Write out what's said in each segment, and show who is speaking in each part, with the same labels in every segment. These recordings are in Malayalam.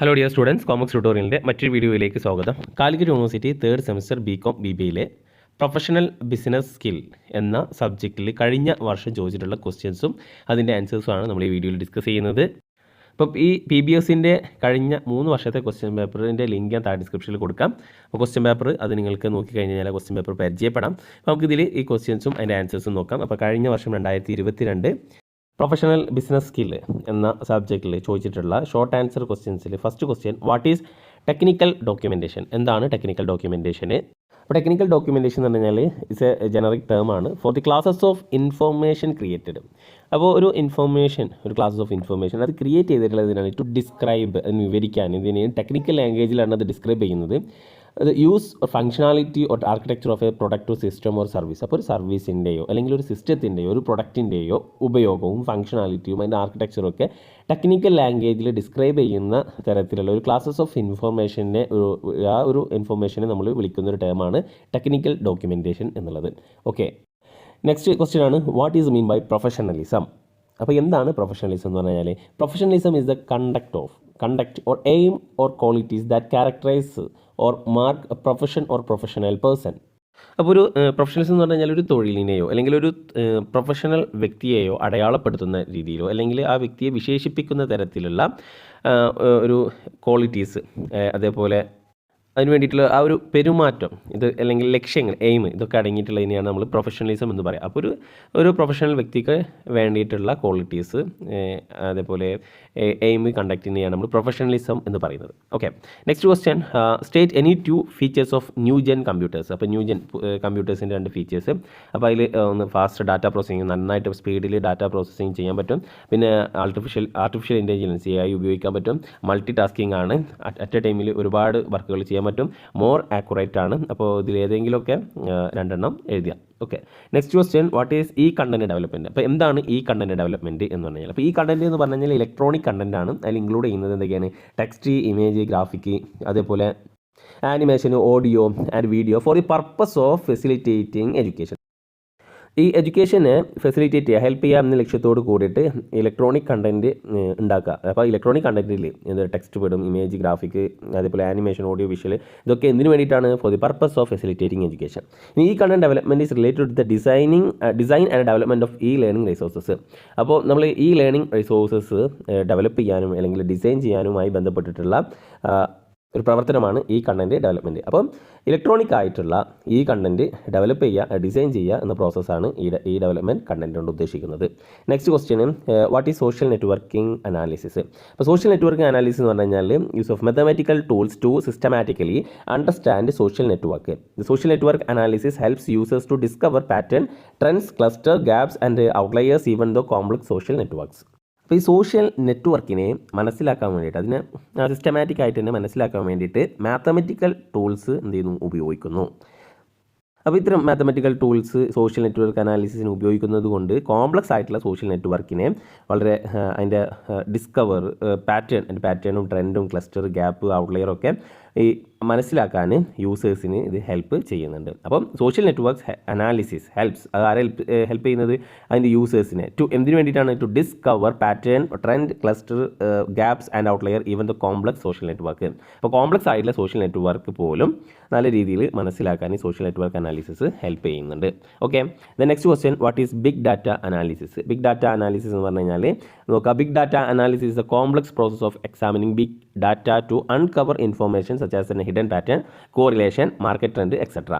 Speaker 1: ഹലോ ഡിയർ സ്റ്റുഡൻസ്, കോമക്സ് ട്യൂട്ടോറിയലിൻ്റെ മറ്റൊരു വീഡിയോയിലേക്ക് സ്വാഗതം. Calicut university third semester BCom BBAയിലെ പ്രൊഫഷണൽ ബിസിനസ് സ്കിൽ എന്ന സബ്ജക്റ്റിൽ കഴിഞ്ഞ വർഷം ചോദിച്ചിട്ടുള്ള ക്വസ്റ്റ്യൻസും അതിൻ്റെ ആൻസേഴ്സുമാണ് നമ്മൾ ഈ വീഡിയോയിൽ ഡിസ്കസ് ചെയ്യുന്നത്. അപ്പം ഈ PBSൻ്റെ കഴിഞ്ഞ 3 വർഷത്തെ ക്വസ്റ്റ്യൻ പേപ്പറിൻ്റെ ലിങ്ക് ഞാൻ താഴെ ഡിസ്ക്രിപ്ഷനിൽ കൊടുക്കാം. അപ്പോൾ ക്വസ്റ്റ്യൻ പേപ്പർ അത് നിങ്ങൾക്ക് നോക്കിക്കഴിഞ്ഞാൽ ക്വസ്റ്റ്യൻ പേപ്പർ പരിചയപ്പെടാം. അപ്പോൾ നമുക്കിതിൽ ഈ ക്വസ്റ്റ്യൻസും അതിൻ്റെ ആൻസേഴ്സും നോക്കാം. അപ്പോൾ കഴിഞ്ഞ വർഷം 2022 പ്രൊഫഷണൽ ബിസിനസ് സ്കിൽ എന്ന സബ്ജക്റ്റിൽ ചോദിച്ചിട്ടുള്ള ഷോർട്ട് ആൻസർ ക്വസ്റ്റ്യൻസിൽ first question, what is technical documentation? എന്താണ് ടെക്നിക്കൽ ഡോക്യുമെൻറ്റേഷന്? അപ്പോൾ ടെക്നിക്കൽ ഡോക്യുമെൻറ്റേഷൻ എന്ന് പറഞ്ഞാൽ ഇറ്റ്സ് എ ജനറിക് ടേം ആണ് for the classes of information created. അപ്പോൾ ഒരു ക്ലാസസ് ഓഫ് ഇൻഫോർമേഷൻ അത് ക്രിയേറ്റ് ചെയ്തിട്ടുള്ളതിനാണ് ടു ഡിസ്ക്രൈബ്, അതിന് വിവരിക്കാൻ. ഇതിന് ടെക്നിക്കൽ ലാംഗ്വേജിലാണ് അത് ഡിസ്ക്രൈബ് ചെയ്യുന്നത്. അത് use functionality or architecture of a product system or service. അപ്പോൾ ഒരു സർവീസിൻ്റെയോ അല്ലെങ്കിൽ ഒരു സിസ്റ്റത്തിൻ്റെയോ ഒരു പ്രൊഡക്റ്റിൻ്റെയോ ഉപയോഗവും ഫങ്ഷണാലിറ്റിയും അതിൻ്റെ ആർക്കിടെക്ചറും ഒക്കെ ടെക്നിക്കൽ ലാംഗ്വേജിൽ ഡിസ്ക്രൈബ് ചെയ്യുന്ന തരത്തിലുള്ള ഒരു ക്ലാസസ് ഓഫ് ഇൻഫോർമേഷനെ ഒരു ഇൻഫോർമേഷനെ നമ്മൾ വിളിക്കുന്ന ഒരു ടേമാണ് ടെക്നിക്കൽ ഡോക്യുമെൻറ്റേഷൻ എന്നുള്ളത്. ഓക്കെ, നെക്സ്റ്റ് ക്വസ്റ്റ്യൻ ആണ്, what is mean by professionalism? അപ്പോൾ എന്താണ് പ്രൊഫഷണലിസം എന്ന് പറഞ്ഞാൽ? Professionalism is the conduct or aim or qualities that characterise or mark a profession or professional person. അപ്പോൾ ഒരു പ്രൊഫഷണലിസം എന്ന് പറഞ്ഞാൽ ഒരു തൊഴിലിനെയോ അല്ലെങ്കിൽ ഒരു പ്രൊഫഷണൽ വ്യക്തിയെയോ അടയാളപ്പെടുത്തുന്ന രീതിയിലോ അല്ലെങ്കിൽ ആ വ്യക്തിയെ വിശേഷിപ്പിക്കുന്ന തരത്തിലുള്ള ഒരു ക്വാളിറ്റീസ്, അതേപോലെ അതിന് വേണ്ടിയിട്ടുള്ള ആ ഒരു പെരുമാറ്റം, ഇത് അല്ലെങ്കിൽ ലക്ഷ്യങ്ങൾ, എയിം, ഇതൊക്കെ അടങ്ങിയിട്ടുള്ളതിനെയാണ് നമ്മൾ പ്രൊഫഷണലിസം എന്ന് പറയുക. അപ്പോൾ ഒരു പ്രൊഫഷണൽ വ്യക്തിക്ക് വേണ്ടിയിട്ടുള്ള ക്വാളിറ്റീസ്, അതേപോലെ എയിം കണ്ടക്ട് ചെയ്യുന്നതാണ് നമ്മൾ പ്രൊഫഷണലിസം എന്ന് പറയുന്നത്. Okay, next question, state any 2 features of new gen computers. അപ്പോൾ ന്യൂ ജെൻ കമ്പ്യൂട്ടേഴ്സിൻ്റെ 2 ഫീച്ചേഴ്സ്. അപ്പോൾ അതിൽ ഒന്ന് ഫാസ്റ്റ് ഡാറ്റ പ്രോസസ്സിങ്, നന്നായിട്ട് സ്പീഡിൽ ഡാറ്റ പ്രോസസ്സിങ് ചെയ്യാൻ പറ്റും. പിന്നെ ആർട്ടിഫിഷ്യൽ ഇൻ്റലിജൻസ് AI ഉപയോഗിക്കാൻ പറ്റും. മൾട്ടി ടാസ്കിങ് ആണ്, അറ്റ് എ ടൈമിൽ ഒരുപാട് വർക്കുകൾ ചെയ്യാൻ പറ്റും. മോർ ആക്യുറേറ്റ് ആണ്. അപ്പോൾ ഇതിലേതെങ്കിലുമൊക്കെ 2 എണ്ണം എഴുതുക. Okay, next question, what is ഈ കണ്ടന്റ് ഡെവലപ്മെൻറ്റ്? അപ്പോൾ എന്താണ് ഈ കണ്ടന്റ് ഡെവലപ്മെൻറ്റ് എന്ന് പറഞ്ഞു കഴിഞ്ഞാൽ? അപ്പോൾ ഈ കണ്ടന്റ് എന്ന് പറഞ്ഞു കഴിഞ്ഞാൽ ഇലക്ട്രോണിക് കണ്ടന്റ് ആണ്. അതിൽ ഇൻക്ലൂഡ് ചെയ്യുന്നത് എന്തൊക്കെയാണ്? ടെക്സ്റ്റ്, ഇമേജ്, ഗ്രാഫിക്, അതേപോലെ animation, audio and video for the purpose of facilitating education. ഈ എഡ്യൂക്കേഷനെ ഫെസിലിറ്റേറ്റ് ചെയ്യുക, ഹെൽപ്പ് ചെയ്യുക എന്ന ലക്ഷ്യത്തോട് കൂടിയിട്ട് ഇലക്ട്രോണിക് കണ്ടൻറ്റ് ഉണ്ടാക്കുക. അപ്പോൾ ഇലക്ട്രോണിക് കണ്ടൻറ്റിൽ ടെക്സ്റ്റ് പെടും, ഇമേജ്, ഗ്രാഫിക്, അതേപോലെ ആനിമേഷൻ, ഓഡിയോ, വിഷ്വൽ, ഇതൊക്കെ എന്തിനു വേണ്ടിയിട്ടാണ്? For the purpose of facilitating education. ഈ content development is related to the design and development of learning resources. അപ്പോൾ നമ്മൾ ലേണിംഗ് റിസോഴ്സസ് ഡെവലപ്പ് ചെയ്യാനും അല്ലെങ്കിൽ ഡിസൈൻ ചെയ്യാനുമായി ബന്ധപ്പെട്ടിട്ടുള്ള ഒരു പ്രവർത്തനമാണ് ഈ കണ്ടൻറ്റ് ഡെവലപ്മെൻറ്റ്. അപ്പം ഇലക്ട്രോണിക് ആയിട്ടുള്ള ഈ കണ്ടൻറ്റ് ഡെവലപ്പ് ചെയ്യുക, ഡിസൈൻ ചെയ്യുക എന്ന പ്രോസസ്സാണ് ഈ ഡെവലപ്മെൻറ്റ് കണ്ടൻറ്റ് കൊണ്ട് ഉദ്ദേശിക്കുന്നത്. Next question, what is social networking analysis? അപ്പോൾ സോഷ്യൽ നെറ്റ്വർക്കിംഗ് അനാലിസിസ് എന്ന് പറഞ്ഞു കഴിഞ്ഞാൽ use of mathematical tools to systematically understand social network. The social network analysis helps users to discover pattern, trends, cluster, gaps and outliers even though complex social networks. അപ്പോൾ ഈ സോഷ്യൽ നെറ്റ്വർക്കിനെ മനസ്സിലാക്കാൻ വേണ്ടിയിട്ട്, അതിനെ സിസ്റ്റമാറ്റിക് ആയിട്ട് തന്നെ മനസ്സിലാക്കാൻ വേണ്ടിയിട്ട് മാത്തമെറ്റിക്കൽ ടൂൾസ് എന്ത് ചെയ്യുന്നു? ഉപയോഗിക്കുന്നു. അപ്പോൾ ഇത്തരം മാത്തമെറ്റിക്കൽ ടൂൾസ് സോഷ്യൽ നെറ്റ്വർക്ക് അനാലിസിസിന് ഉപയോഗിക്കുന്നത് കൊണ്ട് കോംപ്ലക്സ് ആയിട്ടുള്ള സോഷ്യൽ നെറ്റ്വർക്കിനെ വളരെ അതിൻ്റെ പാറ്റേണും ട്രെൻഡും ക്ലസ്റ്റർ, ഗ്യാപ്പ്, ഔട്ട്ലെയറൊക്കെ ഈ മനസ്സിലാക്കാൻ യൂസേഴ്സിന് ഇത് ഹെൽപ്പ് ചെയ്യുന്നുണ്ട്. അപ്പം സോഷ്യൽ നെറ്റ്വർക്ക്സ് അനാലിസിസ് ഹെൽപ്പ് ചെയ്യുന്നത് അതിൻ്റെ യൂസേഴ്സിനെ എന്തിനു വേണ്ടിയിട്ടാണ്? To discover pattern, trend, cluster, gaps and outlier even the complex social network. അപ്പോൾ കോംപ്ലക്സ് ആയിട്ടുള്ള സോഷ്യൽ നെറ്റ്വർക്ക് പോലും നല്ല രീതിയിൽ മനസ്സിലാക്കാൻ ഈ സോഷ്യൽ നെറ്റ്വർക്ക് അനാലിസിസ് ഹെൽപ്പ് ചെയ്യുന്നുണ്ട്. Okay, the next question, what is big data analysis? Big data analysis എന്ന് പറഞ്ഞു കഴിഞ്ഞാൽ നോക്കുക, big data analysis is a complex process of examining big data to uncover information such as a hidden pattern, correlation, market trend, etcetera.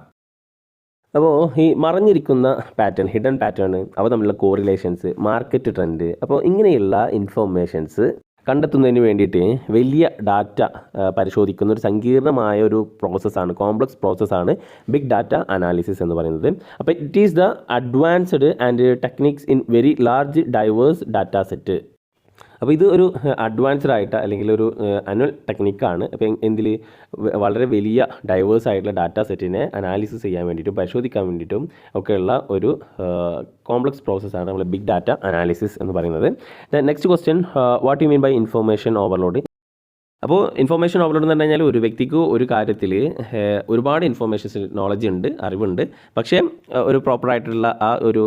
Speaker 1: അപ്പോൾ ഈ മറഞ്ഞിരിക്കുന്ന പാറ്റേൺ, ഹിഡൻ പാറ്റേൺ, അവ തമ്മിലുള്ള കോറിലേഷൻസ്, മാർക്കറ്റ് ട്രെൻഡ്, അപ്പോൾ ഇങ്ങനെയുള്ള ഇൻഫോർമേഷൻസ് കണ്ടെത്തുന്നതിന് വേണ്ടിയിട്ട് വലിയ ഡാറ്റ പരിശോധിക്കുന്ന ഒരു സങ്കീർണമായ ഒരു പ്രോസസ്സാണ്, കോംപ്ലക്സ് പ്രോസസ്സാണ് ബിഗ് ഡാറ്റ അനാലിസിസ് എന്ന് പറയുന്നത്. അപ്പോൾ it is the advanced and techniques in very large diverse data set. അപ്പോൾ ഇത് ഒരു അഡ്വാൻസ്ഡ് ആയിട്ട് അല്ലെങ്കിൽ ഒരു അനുവൽ ടെക്നിക്കാണ്. അപ്പോൾ എന്തിൽ വളരെ വലിയ ഡൈവേഴ്സ് ആയിട്ടുള്ള ഡാറ്റ സെറ്റിനെ അനാലിസിസ് ചെയ്യാൻ വേണ്ടിയിട്ടും പരിശോധിക്കാൻ വേണ്ടിയിട്ടും ഒക്കെയുള്ള ഒരു കോംപ്ലക്സ് പ്രോസസ്സാണ് നമ്മൾ ബിഗ് ഡാറ്റ അനാലിസിസ് എന്ന് പറയുന്നത്. Next question, what you mean by information overload? അപ്പോൾ ഇൻഫോർമേഷൻ ഓവർലോഡ് എന്ന് പറഞ്ഞു കഴിഞ്ഞാൽ ഒരു വ്യക്തിക്ക് ഒരു കാര്യത്തിൽ ഒരുപാട് ഇൻഫോർമേഷൻസ് നോളജ് ഉണ്ട്, അറിവുണ്ട്, പക്ഷേ ഒരു പ്രോപ്പറായിട്ടുള്ള ആ ഒരു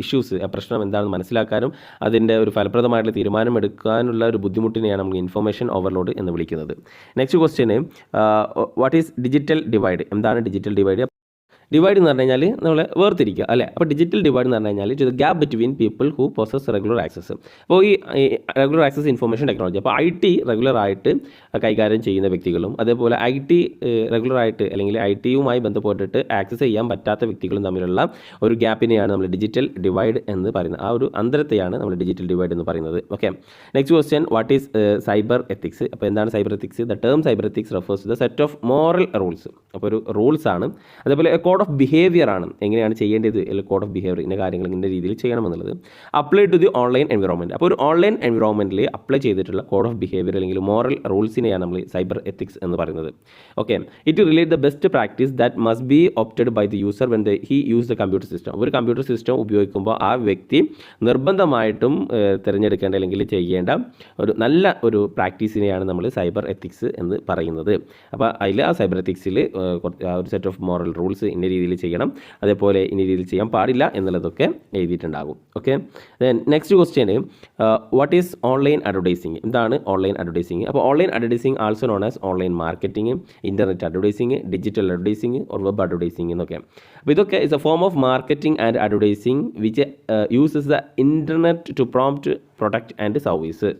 Speaker 1: ഇഷ്യൂസ്, ആ പ്രശ്നം എന്താണെന്ന് മനസ്സിലാക്കാനും അതിൻ്റെ ഒരു ഫലപ്രദമായിട്ടുള്ള തീരുമാനം എടുക്കാനുള്ള ഒരു ബുദ്ധിമുട്ടിനെയാണ് നമ്മൾ ഇൻഫോർമേഷൻ ഓവർലോഡ് എന്ന് വിളിക്കുന്നത്. Next question, what is digital divide? എന്താണ് ഡിജിറ്റൽ ഡിവൈഡ്? ഡിവൈഡ് എന്ന് പറഞ്ഞു കഴിഞ്ഞാൽ നമ്മൾ വേർതിരിക്കുക അല്ലേ. അപ്പോൾ ഡിജിറ്റൽ ഡിവൈഡ് എന്ന് പറഞ്ഞു കഴിഞ്ഞാൽ it is gap between people who possess regular access. അപ്പോൾ ഈ റെഗുലർ ആക്സസ് ഇൻഫർമേഷൻ ടെക്നോളജി, അപ്പോൾ IT റെഗുലറായിട്ട് കൈകാര്യം ചെയ്യുന്ന വ്യക്തികളും അതേപോലെ IT റെഗുലറായിട്ട് അല്ലെങ്കിൽ IT-യുമായി ബന്ധപ്പെട്ടിട്ട് ആക്സസ് ചെയ്യാൻ പറ്റാത്ത വ്യക്തികളും തമ്മിലുള്ള ഒരു ഗ്യാപ്പിനെയാണ് നമ്മൾ ഡിജിറ്റൽ ഡിവൈഡ് എന്ന് പറയുന്നത്. ആ ഒരു അന്തരത്തെയാണ് നമ്മൾ ഡിജിറ്റൽ ഡിവൈഡ് എന്ന് പറയുന്നത്. Okay, next question, what is cyber ethics? അപ്പോൾ എന്താണ് cyber ethics? The term cyber ethics refers to the set of moral rules. അപ്പോൾ ഒരു റൂൾസ് ആണ്, അതേപോലെ കോഡ് ഓഫ് ബിഹേവിയർ ആണ്, എങ്ങനെയാണ് ചെയ്യേണ്ടത്, അല്ലെങ്കിൽ കോഡ് ഓഫ് ബിഹേവിയർ ഇന്ന കാര്യങ്ങൾ ഇന്ന രീതിയിൽ ചെയ്യണമെന്നുള്ളത്. Apply to the online environment. അപ്പോൾ ഒരു ഓൺലൈൻ എൻവിറോൺമെൻറ്റിൽ അപ്ലൈ ചെയ്തിട്ടുള്ള കോഡ് ഓഫ് ബിഹേവിയർ അല്ലെങ്കിൽ മോറൽ റൂൾസിനെയാണ് നമ്മൾ സൈബർ എത്തിക്സ് എന്ന് പറയുന്നത്. Okay, it relate the best practice that must be opted by the user when he use the computer system. ഒരു കമ്പ്യൂട്ടർ സിസ്റ്റം ഉപയോഗിക്കുമ്പോൾ ആ വ്യക്തി നിർബന്ധമായിട്ടും തിരഞ്ഞെടുക്കേണ്ട അല്ലെങ്കിൽ ചെയ്യേണ്ട ഒരു നല്ല ഒരു പ്രാക്ടീസിനെയാണ് നമ്മൾ സൈബർ എത്തിക്സ് എന്ന് പറയുന്നത്. അപ്പോൾ അതിൽ ആ സൈബർ എത്തിക്സിൽ ഒരു സെറ്റ് ഓഫ് മോറൽ റൂൾസ് ഇന്ന രീതിയിൽ ചെയ്യണം, അതേപോലെ ഇന്ന രീതിയിൽ ചെയ്യാൻ പാടില്ല എന്നുള്ളതൊക്കെ എഴുതിയിട്ടുണ്ടാകും. Okay, then next question, what is online advertising? എന്താണ് ഓൺലൈൻ അഡ്വർടൈസിങ്? അപ്പോൾ online advertising also known as online marketing, internet advertising, digital advertising or web advertising എന്നൊക്കെ. അപ്പോൾ ഇതൊക്കെ is a form of marketing and advertising which uses the internet to prompt product and service.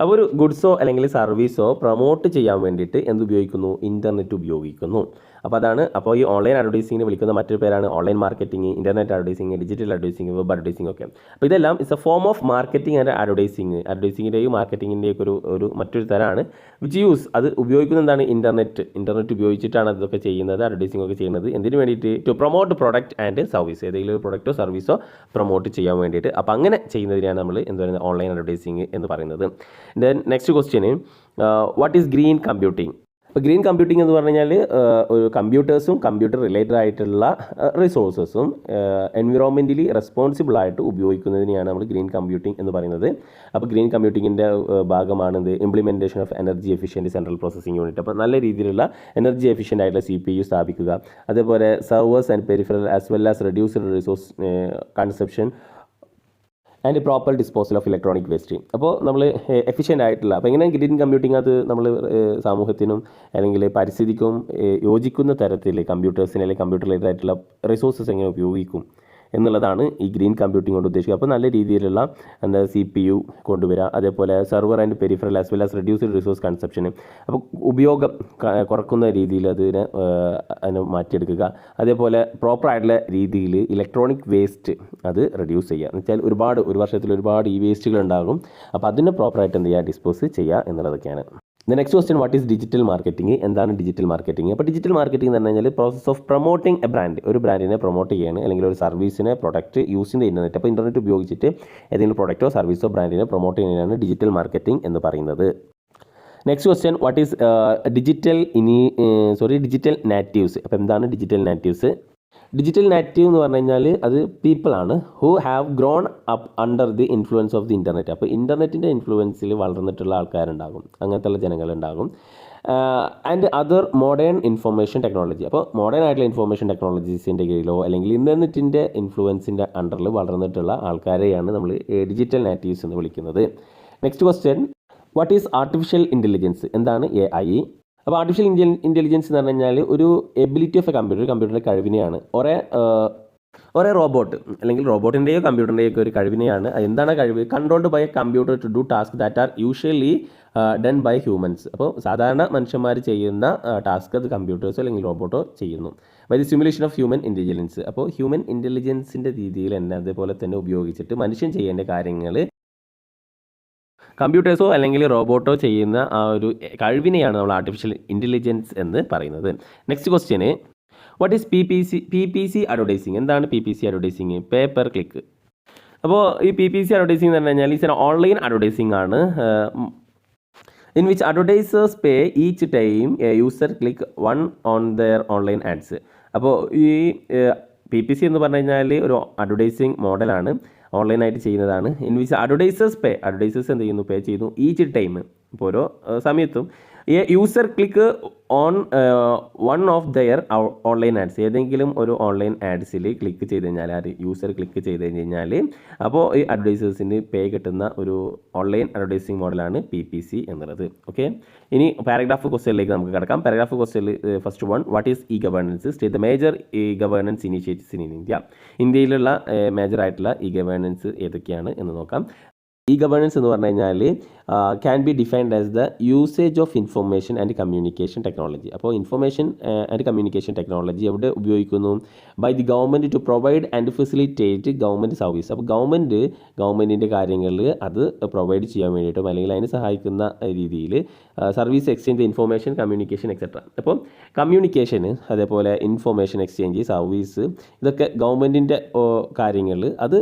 Speaker 1: അപ്പോൾ ഒരു ഗുഡ്സോ അല്ലെങ്കിൽ സർവീസോ പ്രൊമോട്ട് ചെയ്യാൻ വേണ്ടിയിട്ട് എന്ത് ഉപയോഗിക്കുന്നു? ഇൻ്റർനെറ്റ് ഉപയോഗിക്കുന്നു. അപ്പോൾ അതാണ്, അപ്പോൾ ഈ ഓൺലൈൻ അഡ്വർടൈസിങ്ങിനെ വിളിക്കുന്ന മറ്റൊരു പേരാണ് online marketing, internet advertising, digital advertising, web advertising ഒക്കെ. അപ്പോൾ ഇതെല്ലാം it's a form of marketing and advertising. അഡ്വർടൈസിങ്ങിൻ്റെയും മാർക്കറ്റിങ്ങിൻ്റെയും ഒരു മറ്റൊരു തരമാണ്. വിച്ച് യൂസ്, അത് ഉപയോഗിക്കുന്നത് എന്താണ്? ഇൻ്റർനെറ്റ് ഉപയോഗിച്ചിട്ടാണ് അതൊക്കെ ചെയ്യുന്നത്, അഡ്വർടൈസിംഗ് ഒക്കെ ചെയ്യുന്നത്. എന്തിനു വേണ്ടിയിട്ട്? To promote product and service, ഏതെങ്കിലും ഒരു പ്രൊഡക്റ്റോ സർവീസോ പ്രൊമോട്ട് ചെയ്യാൻ വേണ്ടിയിട്ട്. അപ്പോൾ അങ്ങനെ ചെയ്യുന്നതിനാണ് നമ്മൾ എന്ത് പറയുന്നത്? ഓൺലൈൻ അഡ്വർടൈസിംഗ് എന്ന് പറയുന്നത്. Then next question, what is green computing? ഇപ്പോൾ ഗ്രീൻ കമ്പ്യൂട്ടിംഗ് എന്ന് പറഞ്ഞു കഴിഞ്ഞാൽ ഒരു കമ്പ്യൂട്ടേഴ്സും കമ്പ്യൂട്ടർ റിലേറ്റഡ് ആയിട്ടുള്ള റിസോഴ്സസും എൻവിറോൺമെൻ്റലി റെസ്പോൺസിബിൾ ആയിട്ട് ഉപയോഗിക്കുന്നതിനെയാണ് നമ്മൾ ഗ്രീൻ കമ്പ്യൂട്ടിംഗ് എന്ന് പറയുന്നത്. അപ്പോൾ ഗ്രീൻ കമ്പ്യൂട്ടിങ്ങിൻ്റെ ഭാഗമാണിത് implementation of energy efficient central processing unit. അപ്പോൾ നല്ല രീതിയിലുള്ള എനർജി എഫിഷ്യൻ്റ് ആയിട്ടുള്ള CPU സ്ഥാപിക്കുക, അതേപോലെ surveyors and peripheral as well as reduced resource consumption and proper disposal of electronic waste. അപ്പോൾ നമ്മൾ എഫിഷ്യൻ്റ് ആയിട്ടുള്ള, അപ്പോൾ എങ്ങനെ ഗ്രീൻ കമ്പ്യൂട്ടിംഗ് അത് നമ്മൾ സമൂഹത്തിനും അല്ലെങ്കിൽ പരിസ്ഥിതിക്കും യോജിക്കുന്ന തരത്തിൽ കമ്പ്യൂട്ടേഴ്സിനെ അല്ലെങ്കിൽ കമ്പ്യൂട്ടർ റിലേറ്റഡ് ആയിട്ടുള്ള റിസോഴ്സസ് എങ്ങനെ ഉപയോഗിക്കും എന്നുള്ളതാണ് ഈ ഗ്രീൻ കമ്പ്യൂട്ടിംഗ് കൊണ്ട് ഉദ്ദേശിക്കുക. അപ്പോൾ നല്ല രീതിയിലുള്ള CPU കൊണ്ടുവരിക, അതേപോലെ server and peripheral as well as reduced resource കൺസപ്ഷന്, അപ്പോൾ ഉപയോഗം കുറക്കുന്ന രീതിയിൽ അതിനെ മാറ്റിയെടുക്കുക, അതേപോലെ പ്രോപ്പറായിട്ടുള്ള രീതിയിൽ ഇലക്ട്രോണിക് വേസ്റ്റ് അത് റെഡ്യൂസ് ചെയ്യുക. എന്ന് വെച്ചാൽ ഒരു വർഷത്തിൽ ഒരുപാട് വേസ്റ്റുകൾ ഉണ്ടാകും, അപ്പോൾ അതിനെ പ്രോപ്പറായിട്ട് എന്ത് ചെയ്യുക? ഡിസ്പോസ് ചെയ്യുക എന്നുള്ളതൊക്കെയാണ്. Next question, what is digital marketing? എന്താണ് ഡിജിറ്റൽ മാർക്കറ്റിംഗ്? അപ്പോൾ ഡിജിറ്റൽ മാർക്കറ്റിംഗ് എന്ന് പറഞ്ഞു കഴിഞ്ഞാൽ process of promoting a brand, ഒരു ബ്രാൻഡിനെ പ്രൊമോട്ട് ചെയ്യാണ് അല്ലെങ്കിൽ ഒരു സർവീസിനെ പ്രൊഡക്റ്റ് യൂസിൻ്റെ ഇൻ്റർനെറ്റ്, അപ്പോൾ ഇൻ്റർനെറ്റ് ഉപയോഗിച്ചിട്ട് ഏതെങ്കിലും പ്രൊഡക്റ്റോ സർവീസോ ബ്രാൻഡിനെ പ്രൊമോട്ട് ചെയ്യുന്നതിനാണ് ഡിജിറ്റൽ മാർക്കറ്റിംഗ് എന്ന് പറയുന്നത്. Next question, what is digital natives? അപ്പോൾ എന്താണ് ഡിജിറ്റൽ നാറ്റീവ്സ്? ഡിജിറ്റൽ നാറ്റീവ് എന്ന് പറഞ്ഞു കഴിഞ്ഞാൽ അത് പീപ്പിളാണ് who have grown up under the influence of the internet. അപ്പോൾ ഇൻ്റർനെറ്റിൻ്റെ ഇൻഫ്ലുവൻസിൽ വളർന്നിട്ടുള്ള ആൾക്കാരുണ്ടാകും, അങ്ങനത്തെയുള്ള ജനങ്ങളുണ്ടാകും. And other modern information technology, അപ്പോൾ മോഡേൺ ആയിട്ടുള്ള ഇൻഫർമേഷൻ ടെക്നോളജീസിൻ്റെ കീഴിലോ അല്ലെങ്കിൽ ഇൻ്റർനെറ്റിൻ്റെ ഇൻഫ്ലുവൻസിൻ്റെ അണ്ടറിൽ വളർന്നിട്ടുള്ള ആൾക്കാരെയാണ് നമ്മൾ ഡിജിറ്റൽ നാറ്റീവ്സ് എന്ന് വിളിക്കുന്നത്. Next question, what is artificial intelligence? എന്താണ് AI? അപ്പോൾ ആർട്ടിഫിഷ്യൽ ഇൻ്റലിജൻസ് എന്ന് പറഞ്ഞു കഴിഞ്ഞാൽ ഒരു എബിലിറ്റി ഓഫ് എ കമ്പ്യൂട്ടറിൻ്റെ കഴിവിനെയാണ്. ഒരേ റോബോട്ട് അല്ലെങ്കിൽ റോബോട്ടിൻ്റെയോ കമ്പ്യൂട്ടറിൻ്റെയോ ഒക്കെ ഒരു കഴിവിനെയാണ്. എന്താണ് കഴിവ്? Controlled by a computer to do task that are usually done by humans. അപ്പോൾ സാധാരണ മനുഷ്യന്മാർ ചെയ്യുന്ന ടാസ്ക് അത് കമ്പ്യൂട്ടേഴ്സോ അല്ലെങ്കിൽ റോബോട്ടോ ചെയ്യുന്നു. By the simulation of human intelligence. അപ്പോൾ ഹ്യൂമൻ ഇൻ്റലിജൻസിൻ്റെ രീതിയിൽ തന്നെ അതേപോലെ തന്നെ ഉപയോഗിച്ചിട്ട് മനുഷ്യൻ ചെയ്യേണ്ട കാര്യങ്ങൾ കമ്പ്യൂട്ടേഴ്സോ അല്ലെങ്കിൽ റോബോട്ടോ ചെയ്യുന്ന ആ ഒരു കഴിവിനെയാണ് നമ്മൾ ആർട്ടിഫിഷ്യൽ ഇൻ്റലിജൻസ് എന്ന് പറയുന്നത്. Next question, what is PPC advertising? എന്താണ് PPC advertising? Pay per click. അപ്പോൾ ഈ PPC അഡ്വർടൈസിങ് എന്ന് പറഞ്ഞു കഴിഞ്ഞാൽ ഇറ്റ്സ് ഓൺലൈൻ അഡ്വർടൈസിങ് ആണ്, in which advertisers pay each time a user click one on their online ads. അപ്പോൾ ഈ PPC എന്ന് പറഞ്ഞു കഴിഞ്ഞാൽ ഒരു അഡ്വർടൈസിങ് മോഡലാണ്, ഓൺലൈനായിട്ട് ചെയ്യുന്നതാണ്. ഇൻ വിച്ച് അഡ്വർടൈസേഴ്സ് എന്ത് ചെയ്യുന്നു? പേ ചെയ്യുന്നു ഈച്ച് ടൈം, അപ്പോൾ ഓരോ സമയത്തും a user click on one of their online ads, ഏതെങ്കിലും ഒരു ഓൺലൈൻ ആഡ്സിൽ ക്ലിക്ക് ചെയ്ത് കഴിഞ്ഞാൽ യൂസർ ക്ലിക്ക് ചെയ്ത് കഴിഞ്ഞാൽ അപ്പോൾ ഈ അഡ്വർടൈസേഴ്സിന് പേ കിട്ടുന്ന ഒരു ഓൺലൈൻ അഡ്വർടൈസിങ് മോഡലാണ് PPC എന്നുള്ളത്. ഓക്കെ, ഇനി പാരഗ്രാഫ് ക്വസ്റ്റ്യനിലേക്ക് നമുക്ക് കിടക്കാം. പാരഗ്രാഫ് ക്വസ്റ്റ്യനിൽ first one, what is e governance? State the major e governance initiatives in India. ഇന്ത്യയിലുള്ള മേജർ ആയിട്ടുള്ള ഇ ഗവേണൻസ് ഏതൊക്കെയാണ് എന്ന് നോക്കാം. ഇ ഗവേണൻസ് എന്ന് പറഞ്ഞു കഴിഞ്ഞാൽ can be defined as the usage of information and communication technology. അപ്പോൾ ഇൻഫർമേഷൻ ആൻഡ് കമ്മ്യൂണിക്കേഷൻ ടെക്നോളജി എവിടെ ഉപയോഗിക്കുന്നു? By the government to provide and facilitate government service. അപ്പോൾ ഗവൺമെൻറ്റിൻ്റെ കാര്യങ്ങളിൽ അത് പ്രൊവൈഡ് ചെയ്യാൻ വേണ്ടിയിട്ടും അല്ലെങ്കിൽ അതിന് സഹായിക്കുന്ന രീതിയിൽ service exchange, information, communication etcetera. അപ്പോൾ കമ്മ്യൂണിക്കേഷന്, അതേപോലെ ഇൻഫർമേഷൻ എക്സ്ചേഞ്ച്, സർവീസ്, ഇതൊക്കെ ഗവൺമെൻറ്റിൻ്റെ കാര്യങ്ങൾ അത്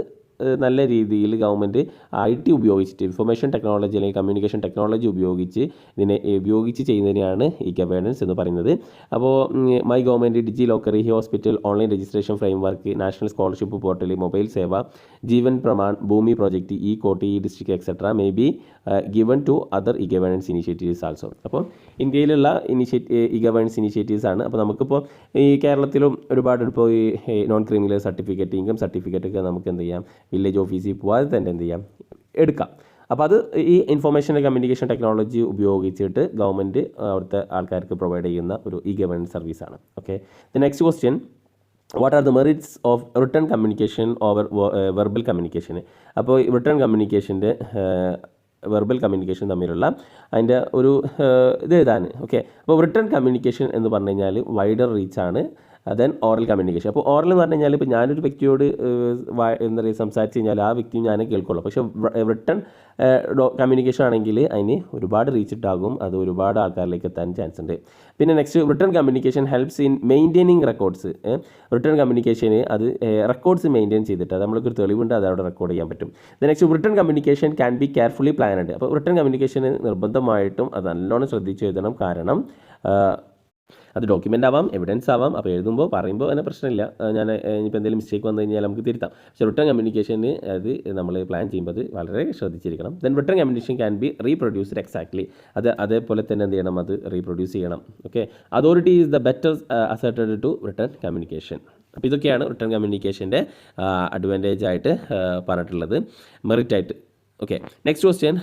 Speaker 1: നല്ല രീതിയിൽ ഗവൺമെൻറ് IT ഉപയോഗിച്ചിട്ട്, ഇൻഫർമേഷൻ ടെക്നോളജി അല്ലെങ്കിൽ കമ്മ്യൂണിക്കേഷൻ ടെക്നോളജി ഉപയോഗിച്ച് ചെയ്യുന്നതിനെയാണ് ഈ ഗവേണൻസ് എന്ന് പറയുന്നത്. അപ്പോൾ my government, DigiLocker, hospital, online registration framework, national scholarship portal, mobile Seva, Jeevan Pramaan, Bhoomi project, e court, e district etcetera may be given to other e governance initiatives also. അപ്പോൾ ഇന്ത്യയിലുള്ള ഇ ഗവേണൻസ് ഇനീഷ്യേറ്റീവ്സ് ആണ്. അപ്പോൾ നമുക്കിപ്പോൾ ഈ കേരളത്തിലും ഒരുപാട് ഇപ്പോൾ ഈ non criminal certificate, income certificate ഒക്കെ നമുക്ക് എന്ത് ചെയ്യാം, വില്ലേജ് ഓഫീസിൽ പോകാതെ തന്നെ എന്ത് ചെയ്യാം, എടുക്കാം. അപ്പോൾ അത് ഈ ഇൻഫർമേഷൻ ആൻഡ് കമ്മ്യൂണിക്കേഷൻ ടെക്നോളജി ഉപയോഗിച്ചിട്ട് ഗവൺമെൻറ് അവിടുത്തെ ആൾക്കാർക്ക് പ്രൊവൈഡ് ചെയ്യുന്ന ഒരു ഇ ഗവേണൻസ് സർവീസാണ്. Okay, the next question, what are the merits of written communication over verbal communication? അപ്പോൾ റിട്ടേൺ കമ്മ്യൂണിക്കേഷൻ്റെ വെർബൽ കമ്മ്യൂണിക്കേഷൻ തമ്മിലുള്ള അതിൻ്റെ ഒരു ഇത് എഴുതാണ്. ഓക്കെ, അപ്പോൾ റിട്ടേൺ കമ്മ്യൂണിക്കേഷൻ എന്ന് പറഞ്ഞു കഴിഞ്ഞാൽ വൈഡർ റീച്ചാണ് ദെൻ ഓറൽ കമ്മ്യൂണിക്കേഷൻ. അപ്പോൾ ഓറൽ എന്ന് പറഞ്ഞു കഴിഞ്ഞാൽ ഇപ്പോൾ ഞാനൊരു വ്യക്തിയോട് എന്താ പറയുക സംസാരിച്ച് കഴിഞ്ഞാൽ ആ വ്യക്തിയും ഞാൻ കേൾക്കുള്ളൂ. പക്ഷേ റിട്ടേൺ കമ്മ്യൂണിക്കേഷൻ ആണെങ്കിൽ അതിന് ഒരുപാട് റീച്ച് ഇട്ടാകും, അത് ഒരുപാട് ആൾക്കാരിലേക്ക് എത്താൻ ചാൻസ് ഉണ്ട്. പിന്നെ next, return communication helps in maintaining records. Return കമ്മ്യൂണിക്കേഷന് അത് റെക്കോർഡ്സ് മെയിൻറ്റെയിൻ ചെയ്തിട്ട്, അത് നമ്മൾക്കൊരു തെളിവുണ്ട്, അത് അവിടെ റെക്കോർഡ് ചെയ്യാൻ പറ്റും. Next, return communication can B carefully planned. അപ്പോൾ റിട്ടേൺ കമ്മ്യൂണിക്കേഷന് നിർബന്ധമായിട്ടും അത് നല്ലോണം ശ്രദ്ധിച്ച് എഴുതണം. കാരണം അത് ഡോക്യുമെൻ്റ് ആവാം, എവിഡൻസ് ആവാം. അപ്പോൾ എഴുതുമ്പോൾ പറയുമ്പോൾ അതിന് പ്രശ്നമില്ല, ഞാൻ ഇനിയിപ്പോൾ എന്തെങ്കിലും മിസ്റ്റേക്ക് വന്നു കഴിഞ്ഞാൽ നമുക്ക് തിരുത്താം. പക്ഷേ റിട്ടേൺ കമ്മ്യൂണിക്കേഷന് അത് നമ്മൾ പ്ലാൻ ചെയ്യുമ്പോൾ അത് വളരെ ശ്രദ്ധിച്ചിരിക്കണം. Then return communication can be reproduced exactly. അതേപോലെ തന്നെ എന്ത് ചെയ്യണം, അത് റീപ്രൊഡ്യൂസ് ചെയ്യണം. Okay, authority is the better asserted to return communication. അപ്പോൾ ഇതൊക്കെയാണ് റിട്ടേൺ കമ്മ്യൂണിക്കേഷൻ്റെ അഡ്വാൻറ്റേജ് ആയിട്ട് പറഞ്ഞിട്ടുള്ളത്, മെറിറ്റ് ആയിട്ട്. Okay, next question,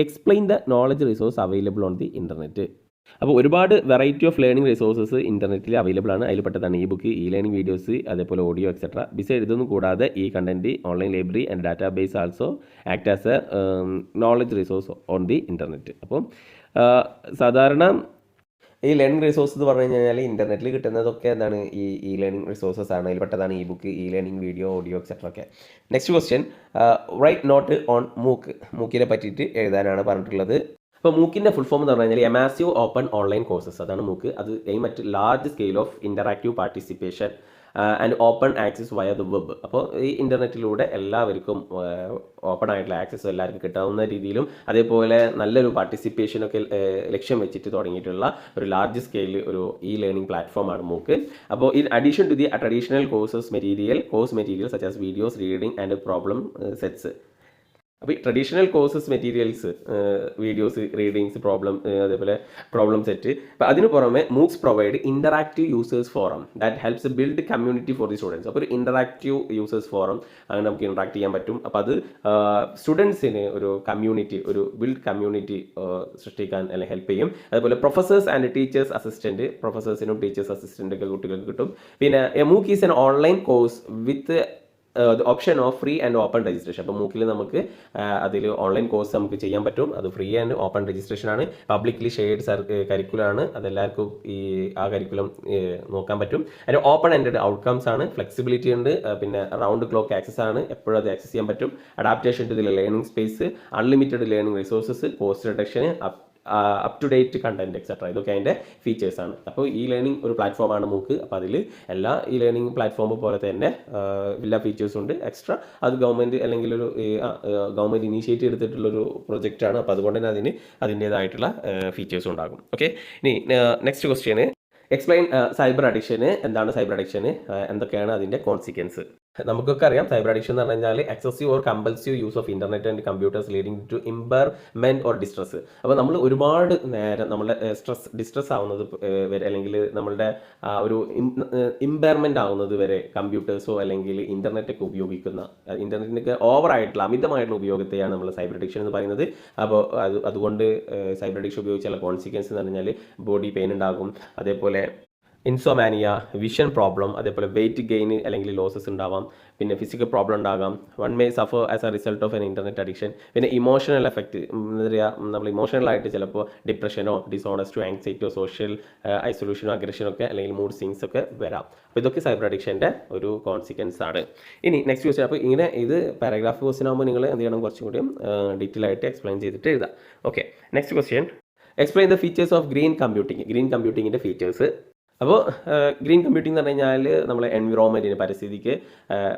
Speaker 1: explain the knowledge resource available on the internet. അപ്പോൾ ഒരുപാട് വെറൈറ്റി ഓഫ് ലേണിംഗ് റിസോഴ്സസ് ഇൻ്റർനെറ്റിൽ അവൈലബിൾ ആണ്. അതിൽ പെട്ടതാണ് e book, e learning videos, അതേപോലെ ഓഡിയോ എക്സെട്ര. ബിസൈഡ് ഇതൊന്നും കൂടാതെ ഈ content online library and data base also act as A knowledge resource on the internet. അപ്പോൾ സാധാരണ ഈ ലേണിംഗ് റിസോഴ്സ് എന്ന് പറഞ്ഞു കഴിഞ്ഞാൽ ഇൻ്റർനെറ്റിൽ കിട്ടുന്നതൊക്കെ എന്താണ്, ഈ ലേണിംഗ് റിസോഴ്സസ് ആണ്. അതിൽ പെട്ടതാണ് e book, e learning video, audio etcetera ഒക്കെ. Next question, write note on മൂക്കിനെ പറ്റിയിട്ട് എഴുതാനാണ് പറഞ്ഞിട്ടുള്ളത്. അപ്പോൾ മൂക്കിൻ്റെ ഫുൾ ഫോം എന്ന് പറഞ്ഞു കഴിഞ്ഞാൽ മാസീവ് ഓപ്പൺ ഓൺലൈൻ കോഴ്സസ്, അതാണ് മൂക്ക്. അത് aim at large scale of interactive participation and open access വയ ദ വെബ്. അപ്പോൾ ഈ ഇൻ്റർനെറ്റിലൂടെ എല്ലാവർക്കും ഓപ്പൺ ആയിട്ടുള്ള ആക്സസ് എല്ലാവർക്കും കിട്ടാവുന്ന രീതിയിലും, അതേപോലെ നല്ലൊരു പാർട്ടിസിപ്പേഷനൊക്കെ ലക്ഷ്യം വെച്ചിട്ട് തുടങ്ങിയിട്ടുള്ള ഒരു ലാർജ് സ്കെയിൽ ഒരു ഇ ലേണിംഗ് പ്ലാറ്റ്ഫോമാണ് മൂക്ക്. അപ്പോൾ in addition to the traditional course material such as videos, reading and problem sets. അപ്പോൾ ഈ traditional courses materials, videos, readings, അതേപോലെ പ്രോബ്ലം സെറ്റ്. അപ്പോൾ അതിന് പുറമെ MOOCs provide interactive users forum that helps build community for the students. അപ്പോൾ ഒരു ഇൻ്ററാക്റ്റീവ് യൂസേഴ്സ് ഫോറം അങ്ങനെ നമുക്ക് ഇൻട്രാക്ട് ചെയ്യാൻ പറ്റും. അപ്പോൾ അത് സ്റ്റുഡൻസിന് ഒരു ബിൽഡ് കമ്മ്യൂണിറ്റി സൃഷ്ടിക്കാൻ അല്ലെങ്കിൽ ഹെൽപ്പ് ചെയ്യും. അതുപോലെ പ്രൊഫസേഴ്സ് ആൻഡ് ടീച്ചേഴ്സ് അസിസ്റ്റൻറ്റ്, പ്രൊഫസേഴ്സിനും ടീച്ചേഴ്സ് അസിസ്റ്റൻ്റൊക്കെ കുട്ടികൾക്ക് കിട്ടും. പിന്നെ MOOC is an online course with option of free and open registration. അപ്പോൾ മൂക്കിൽ നമുക്ക് അതിൽ ഓൺലൈൻ കോഴ്സ് നമുക്ക് ചെയ്യാൻ പറ്റും. അത് ഫ്രീ ആൻഡ് ഓപ്പൺ രജിസ്ട്രേഷൻ ആണ്. പബ്ലിക്ലി ഷെയർഡ് കരിക്കുലമാണ്. അതെല്ലാവർക്കും ആ കരിക്കുലം നോക്കാൻ പറ്റും. അതിന് ഓപ്പൺ എൻഡഡ് ഔട്ട്കംസ് ആണ്, ഫ്ലെക്സിബിലിറ്റി ഉണ്ട്, പിന്നെ റൗണ്ട് ക്ലോക്ക് ആക്സസ് ആണ്, എപ്പോഴും അത് ആക്സസ് ചെയ്യാൻ പറ്റും. Adaptation to the learning space, unlimited learning resources, cost reduction, up to date content etcetera. ഇതൊക്കെ അതിൻ്റെ ഫീച്ചേഴ്സാണ്. അപ്പോൾ ഈ ലേണിംഗ് ഒരു പ്ലാറ്റ്ഫോമാണ് മൂക്ക്. അപ്പോൾ അതിൽ എല്ലാ ഈ ലേണിംഗ് പ്ലാറ്റ്ഫോം പോലെ തന്നെ എല്ലാ ഫീച്ചേഴ്സും ഉണ്ട് എക്സ്ട്രാ. അത് ഗവൺമെൻറ് അല്ലെങ്കിൽ ഒരു ഗവൺമെൻറ് ഇനീഷ്യേറ്റ് എടുത്തിട്ടുള്ളൊരു പ്രൊജക്റ്റാണ്. അപ്പോൾ അതുകൊണ്ട് തന്നെ അതിൻ്റേതായിട്ടുള്ള ഫീച്ചേഴ്സും ഉണ്ടാകും. ഓക്കെ, ഇനി നെക്സ്റ്റ് ക്വസ്റ്റ്യന്, എക്സ്പ്ലെയിൻ സൈബർ അഡിക്ഷന്. എന്താണ് സൈബർ അഡിക്ഷന്, എന്തൊക്കെയാണ് അതിൻ്റെ കോൺസിക്വൻസ്? നമുക്കൊക്കെ അറിയാം സൈബർ അഡിക്ഷൻ എന്ന് പറഞ്ഞാൽ excessive or compulsive use of internet and computers leading to impairment or distress. അപ്പോൾ നമ്മൾ ഒരുപാട് നേരം നമ്മുടെ ഡിസ്ട്രസ് ആവുന്നത് വരെ അല്ലെങ്കിൽ നമ്മളുടെ ഒരു ഇമ്പയർമെന്റ് ആവുന്നത് വരെ കമ്പ്യൂട്ടേഴ്സോ അല്ലെങ്കിൽ ഇന്റർനെറ്റൊക്കെ ഉപയോഗിക്കുന്ന ഇന്റർനെറ്റിനൊക്കെ ഓവറായിട്ടുള്ള അമിതമായിട്ടുള്ള ഉപയോഗത്തെയാണ് നമ്മൾ സൈബർ അഡിക്ഷൻ എന്ന് പറയുന്നത്. അപ്പോൾ അതുകൊണ്ട് സൈബർ അഡിക്ഷൻ ഉപയോഗിച്ചുള്ള കോൺസിക്വൻസ് എന്ന് പറഞ്ഞാൽ ബോഡി പെയിൻ ഉണ്ടാകും, അതേപോലെ ഇൻസോമാനിയ, വിഷൻ പ്രോബ്ലം, അതേപോലെ വെയിറ്റ് ഗെയിൻ അല്ലെങ്കിൽ ലോസസ് ഉണ്ടാവാം, പിന്നെ ഫിസിക്കൽ പ്രോബ്ലം ഉണ്ടാകാം. One may suffer as a result of an internet addiction. പിന്നെ ഇമോഷണൽ എഫക്റ്റ്, എന്താ പറയുക, നമ്മൾ ഇമോഷണലായിട്ട് ചിലപ്പോൾ ഡിപ്രഷനോ ഡിസോണസ്റ്റോ ആങ്സൈറ്റിയോ സോഷ്യൽ ഐസൊല്യൂഷനോ അഗ്രഷനോ ഒക്കെ അല്ലെങ്കിൽ മൂഡ് സ്വിങ്സ് ഒക്കെ വരാം. അപ്പോൾ ഇതൊക്കെ സൈബർ അഡിക്ഷൻ്റെ ഒരു കോൺസിക്വൻസ് ആണ്. ഇനി നെക്സ്റ്റ് ക്വസ്റ്റ്യൻ. അപ്പോൾ ഇങ്ങനെ ഇത് പാരഗ്രാഫ് ക്വസ്റ്റ്യൻ ആകുമ്പോൾ നിങ്ങൾ എന്ത് ചെയ്യണം, കുറച്ചും കൂടി ഡീറ്റെയിൽ ആയിട്ട് എക്സ്പ്ലെയിൻ ചെയ്തിട്ട് എഴുതാം. Okay, next question. Explain the features of green computing. Green കമ്പ്യൂട്ടിങ്ങിൻ്റെ ഫീച്ചേഴ്സ്. അപ്പോൾ ഗ്രീൻ കമ്പ്യൂട്ടിംഗ് എന്ന് പറഞ്ഞു കഴിഞ്ഞാൽ നമ്മളെ എൻവിറോൺമെൻറ്റിന്, പരിസ്ഥിതിക്ക്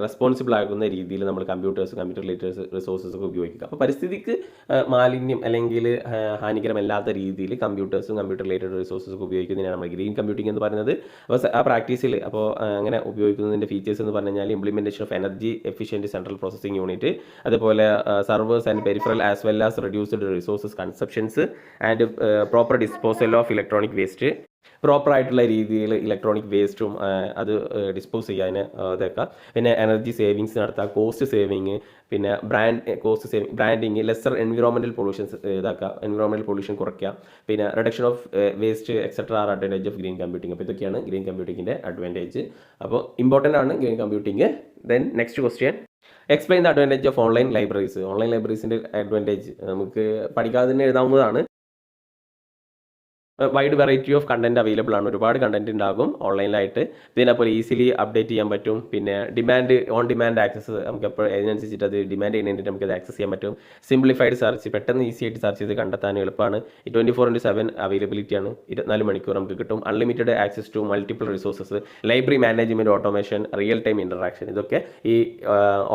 Speaker 1: റെസ്പോൺസിബിൾ ആകുന്ന രീതിയിൽ നമ്മൾ കമ്പ്യൂട്ടർ റിലേറ്റഡ് റിസോഴ്സസ് ഒക്കെ ഉപയോഗിക്കുക. അപ്പോൾ പരിസ്ഥിതിക്ക് മാലിന്യം അല്ലെങ്കിൽ ഹാനികരമല്ലാത്ത രീതിയിൽ കമ്പ്യൂട്ടേഴ്സും കമ്പ്യൂട്ടർ റിലേറ്റഡ് റിസോഴ്സസ് ഒക്കെ ഉപയോഗിക്കുന്നതിനാണ് നമ്മൾ ഗ്രീൻ കമ്പ്യൂട്ടിംഗ് എന്ന് പറയുന്നത്. അപ്പോൾ ആ പ്രാക്ടീസിൽ അപ്പോൾ അങ്ങനെ ഉപയോഗിക്കുന്നതിൻ്റെ ഫീച്ചേഴ്സ് എന്ന് പറഞ്ഞു കഴിഞ്ഞാൽ implementation of energy efficient central processing unit, അതുപോലെ servers and peripheral as well as reduced resources consumptions and proper disposal of electronic waste. പ്രോപ്പറായിട്ടുള്ള രീതിയിൽ ഇലക്ട്രോണിക് വേസ്റ്റും അത് ഡിസ്പോസ് ചെയ്യാൻ ഇതൊക്കെ. പിന്നെ എനർജി സേവിങ്സ് നടത്തുക, കോസ്റ്റ് സേവിങ്, പിന്നെ cost saving, branding, lesser environmental pollutions ഇതാക്കുക, എൻവിറോൺമെൻറ്റൽ പൊല്യൂഷൻ കുറയ്ക്കുക, പിന്നെ reduction of waste etcetera are advantage of green computing. അപ്പോൾ ഇതൊക്കെയാണ് ഗ്രീൻ കമ്പ്യൂട്ടിങ്ങിൻ്റെ അഡ്വാൻറ്റേജ്. അപ്പോൾ ഇമ്പോർട്ടൻ്റ് ആണ് green computing. Then next question. Explain the advantage of online libraries. Online ലൈബ്രറീസിൻ്റെ അഡ്വാൻറ്റേജ് നമുക്ക് പഠിക്കാതെ തന്നെ എഴുതാവുന്നതാണ്. Wide variety of content available ആണ്, ഒരുപാട് കണ്ടന്റ് ഉണ്ടാകും ഓൺലൈനിലായിട്ട്. ഇതിനപ്പോൾ ഈസിലി അപ്ഡേറ്റ് ചെയ്യാൻ പറ്റും. പിന്നെ ഓൺ ഡിമാൻഡ് ആക്സസ് നമുക്ക് എപ്പോൾ അതിനനുസരിച്ചിട്ട് അത് ഡിമാൻഡ് ചെയ്യുന്നതിന് നമുക്ക് അത് ആക്സസ് ചെയ്യാൻ പറ്റും. സിംപ്ലിഫൈഡ് സെർച്ച്, പെട്ടെന്ന് ഈസി ആയിട്ട് സെർച്ച് ചെയ്ത് കണ്ടെത്താൻ എളുപ്പമാണ്. 24/7 അവൈലബിലിറ്റി ആണ്, 24 മണിക്കൂർ നമുക്ക് കിട്ടും. Unlimited access to multiple resources, library management automation, real time interaction, ഇതൊക്കെ ഈ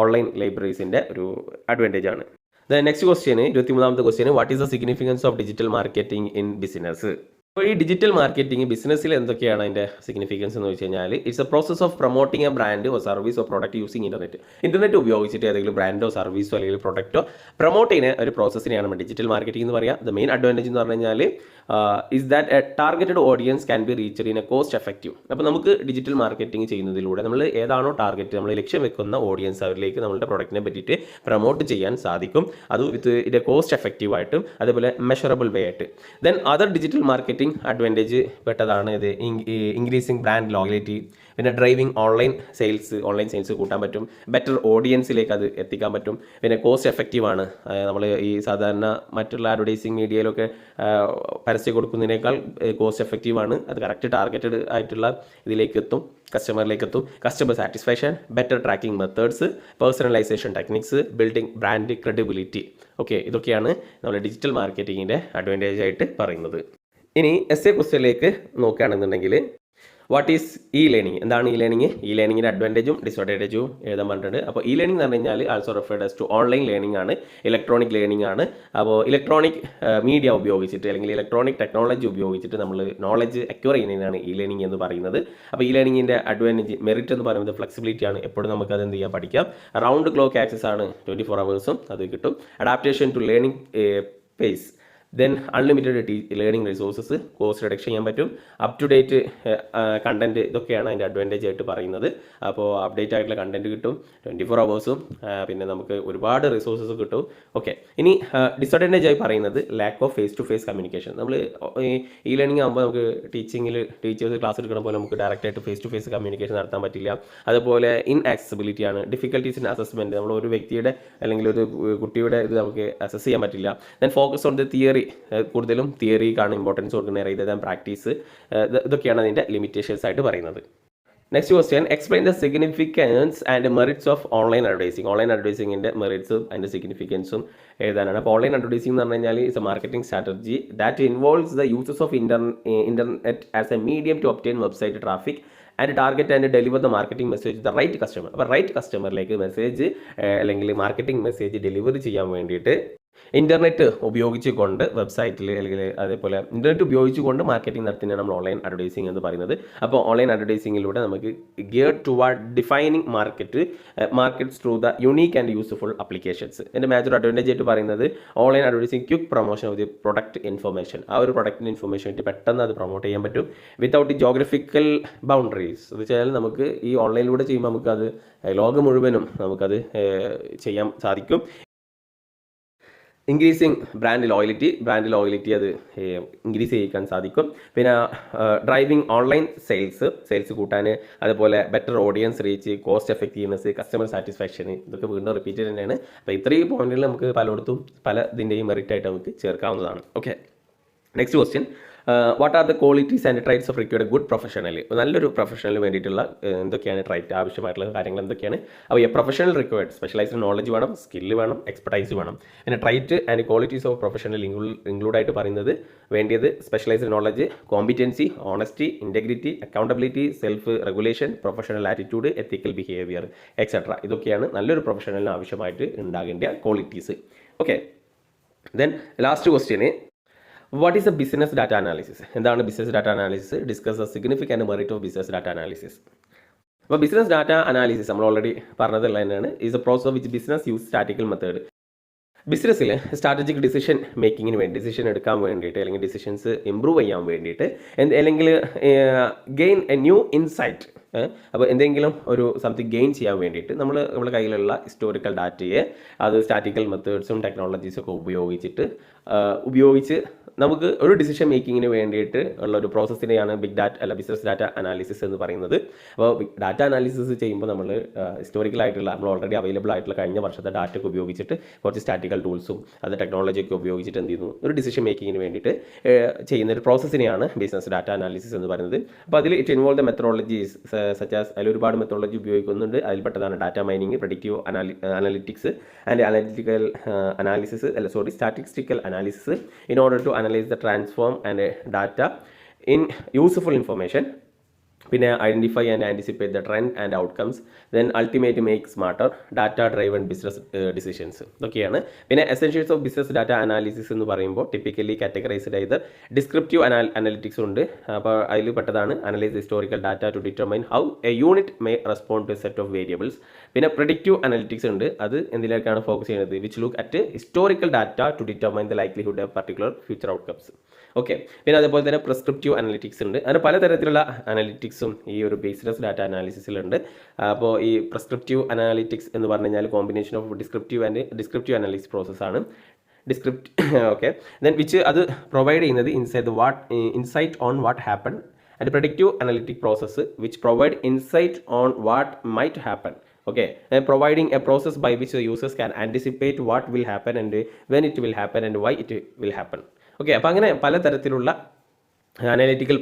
Speaker 1: ഓൺലൈൻ ലൈബ്രറീസിൻ്റെ ഒരു അഡ്വാൻറ്റേജ് ആണ്. ദ നെക്സ്റ്റ് ക്വസ്റ്റ്യൻ, 23ാമത്തെ question. What is the significance of digital marketing in business? അപ്പോൾ ഈ ഡിജിറ്റൽ മാർക്കറ്റിംഗ് ബിസിനസ്സിൽ എന്തൊക്കെയാണ് അതിൻ്റെ സിഗ്നിഫിക്കൻസ് എന്ന് വെച്ച് കഴിഞ്ഞാൽ, it's A process of promoting a brand or service or product using internet. Internet ഉപയോഗിച്ചിട്ട് ഏതെങ്കിലും ബ്രാൻഡോ സർവീസോ അല്ലെങ്കിൽ പ്രൊഡക്റ്റോ പ്രൊമോട്ട് ചെയ്യുന്ന ഒരു പ്രോസസ്സിനെയാണ് നമ്മൾ ഡിജിറ്റൽ മാർക്കറ്റിംഗ് എന്ന് പറയുക. ദ മെയിൻ അഡ്വാൻറ്റേജ് എന്ന് പറഞ്ഞു കഴിഞ്ഞാൽ is that A targeted audience can be reached in A cost effective. അപ്പോൾ നമുക്ക് ഡിജിറ്റൽ മാർക്കറ്റിംഗ് ചെയ്യുന്നതിലൂടെ നമ്മൾ ഏതാണോ ടാർഗറ്റ്, നമ്മൾ ലക്ഷ്യം വെക്കുന്ന ഓഡിയൻസ്, അവരിലേക്ക് നമ്മളുടെ പ്രൊഡക്റ്റിനെ പറ്റിയിട്ട് പ്രൊമോട്ട് ചെയ്യാൻ സാധിക്കും. അത് ഇതിൻ്റെ കോസ്റ്റ് എഫക്റ്റീവ് ആയിട്ടും അതേപോലെ മെഷറബിൾ വേ ആയിട്ട്. Then other digital marketing advantage പെട്ടതാണ് ഇത് ഇൻക്രീസിങ് ബ്രാൻഡ് ലോയലിറ്റി, പിന്നെ ഡ്രൈവിംഗ് ഓൺലൈൻ സെയിൽസ് കൂട്ടാൻ പറ്റും, ബെറ്റർ ഓഡിയൻസിലേക്ക് അത് എത്തിക്കാൻ പറ്റും, പിന്നെ കോസ്റ്റ് എഫക്റ്റീവ് ആണ്. നമ്മൾ ഈ സാധാരണ മറ്റുള്ള അഡ്വർടൈസിങ് മീഡിയയിലൊക്കെ പരസ്യം കൊടുക്കുന്നതിനേക്കാൾ കോസ്റ്റ് എഫക്റ്റീവ് ആണ്. അത് കറക്റ്റ് ടാർഗറ്റഡ് ആയിട്ടുള്ള ഇതിലേക്ക് എത്തും, കസ്റ്റമറിലേക്ക് എത്തും. Customer satisfaction, better tracking methods, personalisation techniques, building brand credibility. Okay, ഇതൊക്കെയാണ് നമ്മൾ ഡിജിറ്റൽ മാർക്കറ്റിങ്ങിൻ്റെ അഡ്വാൻറ്റേജ് ആയിട്ട് പറയുന്നത്. ഇനി എസ്എ ക്വസ്റ്റ്യനിലേക്ക് നോക്കുകയാണെന്നുണ്ടെങ്കിൽ, വാട്ട് ഈസ് ഇ ലേണിംഗ്? എന്താണ് ഇ ലേണിംഗ്? ഇ ലേണിങ്ങിൻ്റെ അഡ്വാൻറ്റേജും ഡിസ്അഡ്വാൻറ്റേജും എഴുതാൻ പറഞ്ഞിട്ടുണ്ട്. അപ്പോൾ ഇ ലേണിംഗ് എന്ന് പറഞ്ഞു കഴിഞ്ഞാൽ also referred as to online learning ആണ്, ഇലക്ട്രോണിക് ലേണിംഗ് ആണ്. അപ്പോൾ ഇലക്ട്രോണിക് മീഡിയ ഉപയോഗിച്ചിട്ട് അല്ലെങ്കിൽ ഇലക്ട്രോണിക് ടെക്നോളജി ഉപയോഗിച്ചിട്ട് നമ്മൾ നോളജ് അക്വയർ ചെയ്യുന്നതിനാണ് ഇ ലേണിംഗ് എന്ന് പറയുന്നത്. അപ്പോൾ ഇ ലേണിങ്ങിൻ്റെ അഡ്വാൻറ്റേജ്, മെറിറ്റ് എന്ന് പറയുന്നത് ഫ്ലെക്സിബിലിറ്റി ആണ്. എപ്പോഴും നമുക്ക് അത് എന്ത് ചെയ്യാൻ പഠിക്കാം. റൗണ്ട് ക്ലോക്ക് ആക്സസ് ആണ്, 24 hours അത് കിട്ടും. Adaptation to learning pace, then unlimited learning resources, cost reduction ചെയ്യാൻ പറ്റും, അപ് ടു ഡേറ്റ് കണ്ടൻറ്റ്, ഇതൊക്കെയാണ് അതിൻ്റെ അഡ്വാൻറ്റേജ് ആയിട്ട് പറയുന്നത്. അപ്പോൾ അപ്ഡേറ്റ് ആയിട്ടുള്ള കണ്ടൻറ്റ് കിട്ടും 24 hours, പിന്നെ നമുക്ക് ഒരുപാട് റിസോഴ്സസ് കിട്ടും. ഓക്കെ, ഇനി ഡിസഡ്വാൻറ്റേജ് ആയി പറയുന്നത് lack of face to face communication. നമ്മൾ ഈ ലേണിംഗ് ആകുമ്പോൾ നമുക്ക് ടീച്ചേഴ്സ് ക്ലാസ് എടുക്കുന്ന പോലെ നമുക്ക് ഡയറക്റ്റായിട്ട് ഫേസ് ടു ഫേസ് കമ്മ്യൂണിക്കേഷൻ നടത്താൻ പറ്റില്ല. അതുപോലെ ഇൻആക്സസിബിലിറ്റി ആണ്, ഡിഫിക്കൽട്ടീസ് ഇൻ അസസ്മെൻറ്റ്, നമ്മൾ ഒരു വ്യക്തിയുടെ അല്ലെങ്കിൽ ഒരു കുട്ടിയുടെ ഇത് നമുക്ക് അസസ് ചെയ്യാൻ പറ്റില്ല. Then focus on the theory, കൂടുതലും തിയറിക്കാണ് ഇമ്പോർട്ടൻസ് കൊടുക്കുന്നത് റൈദർ ദാൻ പ്രാക്ടീസ്. ഇതൊക്കെയാണ് അതിൻ്റെ ലിമിറ്റേഷൻസ് ആയിട്ട് പറയുന്നത്. Next question, explain the significance and merits of online advertising. Online അഡ്വർടൈസിങ്ങിൻ്റെ മെറിറ്റ്സും അതിൻ്റെ സിഗ്നിഫിക്കൻസും എഴുതാനാണ്. അപ്പോൾ ഓൺലൈൻ അഡ്വർടൈസിംഗ് എന്ന് പറഞ്ഞു കഴിഞ്ഞാൽ it's a marketing strategy that involves the uses of internet as a medium to obtain website traffic and target and deliver the marketing message the right customer. അപ്പോൾ റൈറ്റ് കസ്റ്റമറിലേക്ക് മെസ്സേജ് അല്ലെങ്കിൽ മാർക്കറ്റിംഗ് മെസ്സേജ് ഡെലിവറി ചെയ്യാൻ വേണ്ടിയിട്ട് ഇൻ്റർനെറ്റ് ഉപയോഗിച്ചുകൊണ്ട് വെബ്സൈറ്റിൽ അല്ലെങ്കിൽ അതേപോലെ ഇൻ്റർനെറ്റ് ഉപയോഗിച്ചുകൊണ്ട് മാർക്കറ്റിംഗ് നടത്തുന്നതാണ് നമ്മൾ ഓൺലൈൻ അഡ്വർടൈസിംഗ് എന്ന് പറയുന്നത്. അപ്പോൾ ഓൺലൈൻ അഡ്വർടൈസിങ്ങിലൂടെ നമുക്ക് gear toward defining markets through the unique and useful applications. എൻ്റെ മേജർ അഡ്വാൻറ്റേജ് ആയിട്ട് പറയുന്നത് online advertising quick promotion of the product information. ആ ഒരു പ്രൊഡക്റ്റിൻ്റെ ഇൻഫർമേഷൻ ആയിട്ട് പെട്ടെന്ന് അത് പ്രൊമോട്ട് ചെയ്യാൻ പറ്റും വിത്തൗട്ട് ദി ജോഗ്രഫിക്കൽ ബൗണ്ടറീസ്. എന്ന് വെച്ചാൽ നമുക്ക് ഈ ഓൺലൈനിലൂടെ ചെയ്യുമ്പോൾ നമുക്കത് ലോകം മുഴുവനും നമുക്കത് ചെയ്യാൻ സാധിക്കും. ഇൻക്രീസിങ് ബ്രാൻഡ് ലോയലിറ്റി അത് ഇൻക്രീസ് ചെയ്യിക്കാൻ സാധിക്കും. പിന്നെ ഡ്രൈവിംഗ് ഓൺലൈൻ സെയിൽസ് കൂട്ടാൻ, അതുപോലെ better audience reach, cost effectiveness, customer satisfaction, ഇതൊക്കെ വീണ്ടും റിപ്പീറ്റ് തന്നെയാണ്. അപ്പോൾ ഇത്രയും പോയിന്റുകൾ നമുക്ക് പലയിടത്തും പല ഇതിൻ്റെയും മെറിറ്റായിട്ട് നമുക്ക് ചേർക്കാവുന്നതാണ്. Okay, next question, what are the qualities and traits of required good professional? നല്ലൊരു പ്രൊഫഷണലിന് വേണ്ടിയിട്ടുള്ള എന്തൊക്കെയാണ് ട്രൈറ്റ്, ആവശ്യമായിട്ടുള്ള കാര്യങ്ങൾ എന്തൊക്കെയാണ്? അപ്പോൾ a professional required specialised knowledge വേണം, സ്കില്ല് വേണം, എക്സ്പെർട്ടൈസ് വേണം. പിന്നെ trait and qualities of professional ഇൻക്ലൂഡായിട്ട് പറയുന്നത് വേണ്ടിയത് specialised knowledge, competency, honesty, integrity, accountability, self regulation, professional attitude, ethical behaviour etcetera. ഇതൊക്കെയാണ് നല്ലൊരു പ്രൊഫഷണലിന് ആവശ്യമായിട്ട് ഉണ്ടാകേണ്ട ക്വാളിറ്റീസ്. ഓക്കെ, ദെൻ ലാസ്റ്റ് ക്വസ്റ്റ്യന്, what is A business data analysis? എന്താണ് business data analysis? Discuss the significant merit of business data analysis. അപ്പോൾ ബിസിനസ് ഡാറ്റ അനാലിസിസ് നമ്മൾ ഓൾറെഡി പറഞ്ഞതുള്ള തന്നെയാണ്. Is a process of which business use statistical method. ബിസിനസ്സിൽ സ്ട്രാറ്റജിക് ഡിസിഷൻ മേക്കിങ്ങിന് വേണ്ടി, ഡിസിഷൻ എടുക്കാൻ വേണ്ടിയിട്ട്, അല്ലെങ്കിൽ ഡിസിഷൻസ് ഇമ്പ്രൂവ് ചെയ്യാൻ വേണ്ടിയിട്ട്, അല്ലെങ്കിൽ ഗെയിൻ എ ന്യൂ ഇൻസൈറ്റ്, അപ്പോൾ എന്തെങ്കിലും ഒരു സംതിങ് ഗെയിൻ ചെയ്യാൻ വേണ്ടിയിട്ട് നമ്മുടെ കയ്യിലുള്ള ഹിസ്റ്റോറിക്കൽ ഡാറ്റയെ അത് സ്റ്റാറ്റിക്കൽ മെത്തേഡ്സും ടെക്നോളജീസും ഒക്കെ ഉപയോഗിച്ച് നമുക്ക് ഒരു ഡിസിഷൻ മേക്കിങ്ങിന് വേണ്ടിയിട്ട് ഉള്ള ഒരു പ്രോസസ്സിനെയാണ് ബിസിനസ് ഡാറ്റ അനാലിസിസ് എന്ന് പറയുന്നത്. അപ്പോൾ ഡാറ്റ അനാലിസിസ് ചെയ്യുമ്പോൾ നമ്മൾ ഹിസ്റ്റോറിക്കലായിട്ടുള്ള നമ്മൾ ഓൾറെഡി അവൈലബിൾ ആയിട്ടുള്ള കഴിഞ്ഞ വർഷത്തെ ഡാറ്റ ഒക്കെ ഉപയോഗിച്ചിട്ട് കുറച്ച് സ്റ്റാറ്റിക്കൽ ടൂൾസും അത് ടെക്നോളജിയൊക്കെ ഉപയോഗിച്ചിട്ട് എന്ത് ചെയ്യുന്നു, ഒരു ഡിസിഷൻ മേക്കിങ്ങിന് വേണ്ടിയിട്ട് ചെയ്യുന്ന ഒരു പ്രോസസ്സിനെയാണ് ബിസിനസ് ഡാറ്റ അനാലിസിസ് എന്ന് പറയുന്നത്. അപ്പോൾ അതിൽ it involve the methodologies such as, അതിൽ ഒരുപാട് മെത്തഡോളജി ഉപയോഗിക്കുന്നുണ്ട്. അതിൽപ്പെട്ടതാണ് data mining, predictive analytics and statistical analysis in order to analyze the transform and data in useful information. പിന്നെ identify and anticipate the trend and outcomes, then ultimate make smarter data driven business decisions. ഇതൊക്കെയാണ്. പിന്നെ essentials of business data analysis എന്ന് പറയുമ്പോൾ ടിപ്പിക്കലി കാറ്റഗറൈസ്ഡ് ചെയ്ത് ഡിസ്ക്രിപ്റ്റീവ് അനാലിറ്റിക്സ് ഉണ്ട്. അപ്പോൾ അതിൽ പെട്ടതാണ് analyse historical data to determine how a unit may respond to a set of variables. പിന്നെ പ്രെഡിക്റ്റീവ് അനാലിറ്റിക്സ് ഉണ്ട്. അത് എന്തിലേക്കാണ് ഫോക്കസ് ചെയ്യുന്നത്? Which look at historical data to determine the likelihood of particular future outcomes. Okay, പിന്നെ അതേപോലെ തന്നെ പ്രിസ്ക്രിപ്റ്റീവ് അനാലിറ്റിക്സ് ഉണ്ട്. അങ്ങനെ പലതരത്തിലുള്ള അനാലിറ്റിക്സും ഈ ഒരു ബിസിനസ് ഡാറ്റ അനാലിസിസിലുണ്ട്. അപ്പോൾ ഈ പ്രിസ്ക്രിപ്റ്റീവ് അനാലിറ്റിക്സ് എന്ന് പറഞ്ഞു കഴിഞ്ഞാൽ കോമ്പിനേഷൻ ഓഫ് ഡിസ്ക്രിപ്റ്റീവ് അനാലിസിസ് പ്രോസസ്സാണ്. ഓക്കെ, ദെൻ വിച്ച് അത് പ്രൊവൈഡ് ചെയ്യുന്നത് insight on what happen, and predictive analytic process which provide insight on what might happen. Okay, and providing a process by which the users can anticipate what will happen and when it will happen and why it will happen. Okay, അപ്പോൾ അങ്ങനെ പലതരത്തിലുള്ള അനലിറ്റിക്കൽ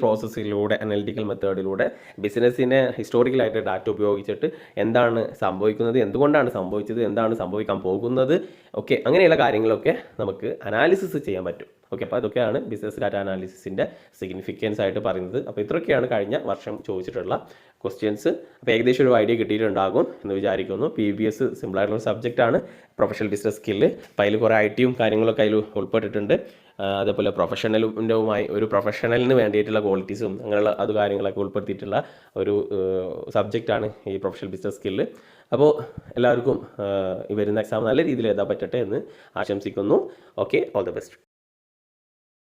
Speaker 1: മെത്തേഡിലൂടെ ബിസിനസ്സിനെ ഹിസ്റ്റോറിക്കലായിട്ട് ഡാറ്റ ഉപയോഗിച്ചിട്ട് എന്താണ് സംഭവിക്കുന്നത്, എന്തുകൊണ്ടാണ് സംഭവിച്ചത്, എന്താണ് സംഭവിക്കാൻ പോകുന്നത്, ഓക്കെ, അങ്ങനെയുള്ള കാര്യങ്ങളൊക്കെ നമുക്ക് അനാലിസിസ് ചെയ്യാൻ പറ്റും. ഓക്കെ, അപ്പോൾ അതൊക്കെയാണ് ബിസിനസ് ഡാറ്റ അനാലിസിസിൻ്റെ സിഗ്നിഫിക്കൻസ് ആയിട്ട് പറയുന്നത്. അപ്പോൾ ഇത്രയൊക്കെയാണ് കഴിഞ്ഞ വർഷം ചോദിച്ചിട്ടുള്ള ക്വസ്റ്റ്യൻസ്. അപ്പോൾ ഏകദേശം ഒരു ഐഡിയ കിട്ടിയിട്ടുണ്ടാകും എന്ന് വിചാരിക്കുന്നു. PBS സിമ്പിളായിട്ടുള്ള സബ്ജക്റ്റാണ്, പ്രൊഫഷണൽ ബിസിനസ് സ്കില്ല്. അപ്പോൾ അതിൽ കുറേ IT കാര്യങ്ങളൊക്കെ അതിൽ ഉൾപ്പെട്ടിട്ടുണ്ട്. അതേപോലെ ഒരു പ്രൊഫഷണലിന് വേണ്ടിയിട്ടുള്ള ക്വാളിറ്റീസും അങ്ങനെയുള്ള കാര്യങ്ങളൊക്കെ ഉൾപ്പെടുത്തിയിട്ടുള്ള ഒരു സബ്ജക്റ്റാണ് ഈ പ്രൊഫഷണൽ ബിസിനസ് സ്കില്ല്. അപ്പോൾ എല്ലാവർക്കും ഈ വരുന്ന എക്സാം നല്ല രീതിയിൽ എഴുതാൻ പറ്റട്ടെ എന്ന് ആശംസിക്കുന്നു. Okay, all the best.